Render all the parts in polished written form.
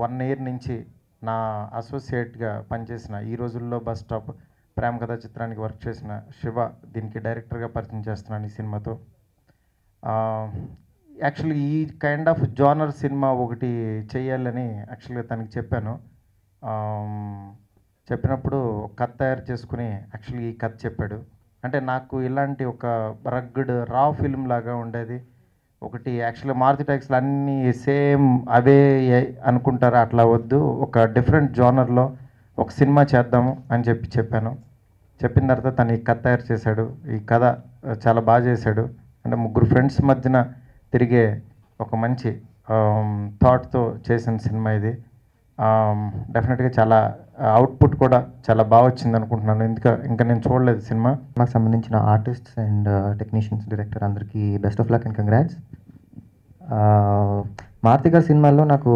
1 year నుంచి నా అసోసియేట్గా పనిచేసిన ఈ రోజుల్లో బస్ స్టాప్ ప్రేమ కథా చిత్రానికి వర్క్ చేసిన శివ దీనికి డైరెక్టర్గా పరిచయం చేస్తున్నాను ఈ సినిమాతో. యాక్చువల్లీ ఈ కైండ్ ఆఫ్ జానర్ సినిమా ఒకటి చేయాలని యాక్చువల్గా తనకి చెప్పాను. చెప్పినప్పుడు కథ తయారు చేసుకుని యాక్చువల్లీ ఈ కథ చెప్పాడు. అంటే నాకు ఇలాంటి ఒక రగ్డ్ రా ఫిల్మ్ లాగా ఉండేది ఒకటి. యాక్చువల్గా మారుతి టాకీస్లో అన్నీ సేమ్ అవే అనుకుంటారా, అట్లా వద్దు, ఒక డిఫరెంట్ జానర్లో ఒక సినిమా చేద్దాము అని చెప్పాను. చెప్పిన తర్వాత తను ఈ కథ తయారు చేశాడు. ఈ కథ చాలా బాగా చేశాడు. అంటే ముగ్గురు ఫ్రెండ్స్ మధ్యన తిరిగే ఒక మంచి థాట్తో చేసిన సినిమా ఇది. డెఫినెట్గా చాలా అవుట్పుట్ కూడా చాలా బాగా వచ్చింది అనుకుంటున్నాను. ఇంకా నేను చూడలేదు సినిమా. నాకు సంబంధించిన ఆర్టిస్ట్స్ అండ్ టెక్నీషియన్స్, డైరెక్టర్ అందరికీ best of luck and congrats. Maruthi గారి సినిమాల్లో నాకు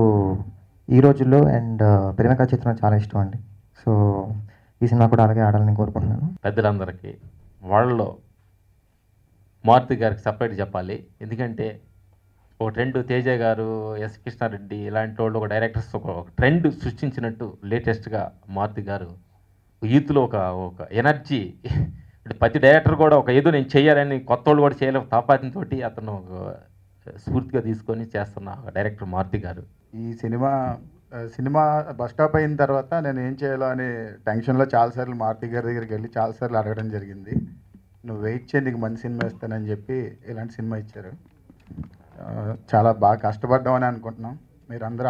ఈ రోజుల్లో అండ్ ప్రేమ చిత్రం చాలా ఇష్టం అండి. సో ఈ సినిమా కూడా అలాగే ఆడాలని కోరుకుంటున్నాను. పెద్దలందరికీ వాళ్ళలో మారుతి గారికి సపరేట్ చెప్పాలి. ఎందుకంటే ఒక ట్రెండ్ తేజ గారు, ఎస్ కృష్ణారెడ్డి ఇలాంటి వాళ్ళు ఒక డైరెక్టర్స్ ఒక ట్రెండ్ సృష్టించినట్టు లేటెస్ట్గా మారుతి గారు యూత్లో ఒక ఎనర్జీ. ప్రతి డైరెక్టర్ కూడా ఒక ఏదో నేను చేయాలని కొత్త వాళ్ళు కూడా చేయలేక తాపాతంతో అతను స్ఫూర్తిగా తీసుకొని చేస్తున్న డైరెక్టర్ మారుతి గారు. ఈ సినిమా బస్ స్టాప్ అయిన తర్వాత నేను ఏం చేయాలో అనే టెన్షన్లో చాలాసార్లు మారుతి గారి దగ్గరికి వెళ్ళి చాలాసార్లు అడగడం జరిగింది. నువ్వు వెయిట్ చేయి, నీకు మంచి సినిమా ఇస్తానని చెప్పి ఇలాంటి సినిమా ఇచ్చారు. చాలా బాగా కష్టపడ్డామని అనుకుంటున్నాం. మీరు అందరూ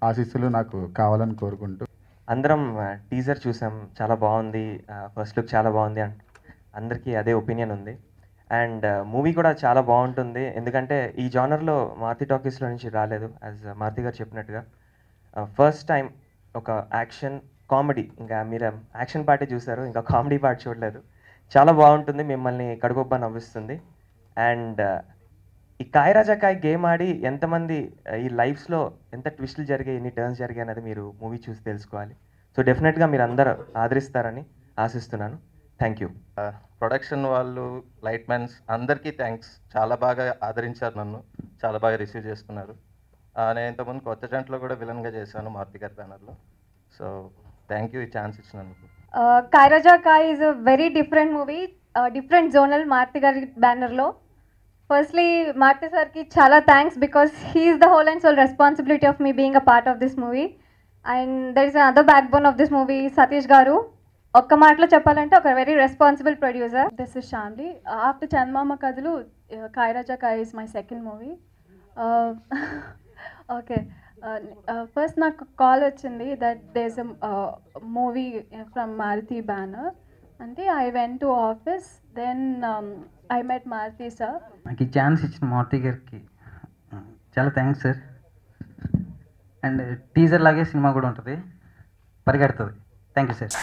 ఆశీస్సులు నాకు కావాలని కోరుకుంటూ. అందరం టీజర్ చూసాం, చాలా బాగుంది, ఫస్ట్ లుక్ చాలా బాగుంది, అందరికీ అదే ఒపీనియన్ ఉంది. అండ్ మూవీ కూడా చాలా బాగుంటుంది. ఎందుకంటే ఈ జానర్లో మారుతి టాకీస్లో నుంచి రాలేదు. యాజ్ మారుతి గారు చెప్పినట్టుగా ఫస్ట్ టైం ఒక యాక్షన్ కామెడీ, ఇంకా మీరు యాక్షన్ పార్టీ చూసారు, ఇంకా కామెడీ పార్ట్ చూడలేదు. చాలా బాగుంటుంది, మిమ్మల్ని కడుపుబ్బా నవ్విస్తుంది. అండ్ ఈ కాయ్ రాజా కాయ్ గేమ్ ఆడి ఎంతమంది ఈ లైఫ్స్లో ఎంత ట్విస్టులు జరిగాయి, ఎన్ని టర్న్స్ జరిగాయి అనేది మీరు మూవీ చూసి తెలుసుకోవాలి. సో డెఫినెట్గా మీరు అందరూ ఆదరిస్తారని ఆశిస్తున్నాను. Thank you. ప్రొడక్షన్ వాళ్ళు, లైట్ మ్యాన్స్ అందరికీ థ్యాంక్స్. చాలా బాగా ఆదరించారు, నన్ను చాలా బాగా రిసీవ్ చేసుకున్నారు. నేను ఇంతకుముందు కొత్త జంటలో కూడా విలన్గా చేశాను మారుతి గారి బ్యానర్లో. సో థ్యాంక్ యూ ఈ ఛాన్స్ ఇచ్చినందుకు. Kaay Raja Kaay is a very different movie, different zonal Maruthi గారి బ్యానర్లో. ఫస్ట్లీ మారుతి సార్కి చాలా thanks because he is the whole and sole responsibility of me being a part of this movie. And there is another backbone of this movie, Satish గారు. ఒక్క మాటలో చెప్పాలంటే ఒక very responsible producer. This is Shamli. After Chandamama Kathalu Kaay Raja Kai is my second movie. Okay, first నాకు call వచ్చింది that there is a movie from Maruthi banner అంటే I went to office, then I met Maruthi sir. నాకు ఈ ఛాన్స్ ఇచ్చిన మారుతి గారికి చాలా థ్యాంక్స్ సార్. అండ్ టీజర్ లాగే సినిమా కూడా ఉంటుంది, పరిగెడుతుంది. Thank you sir.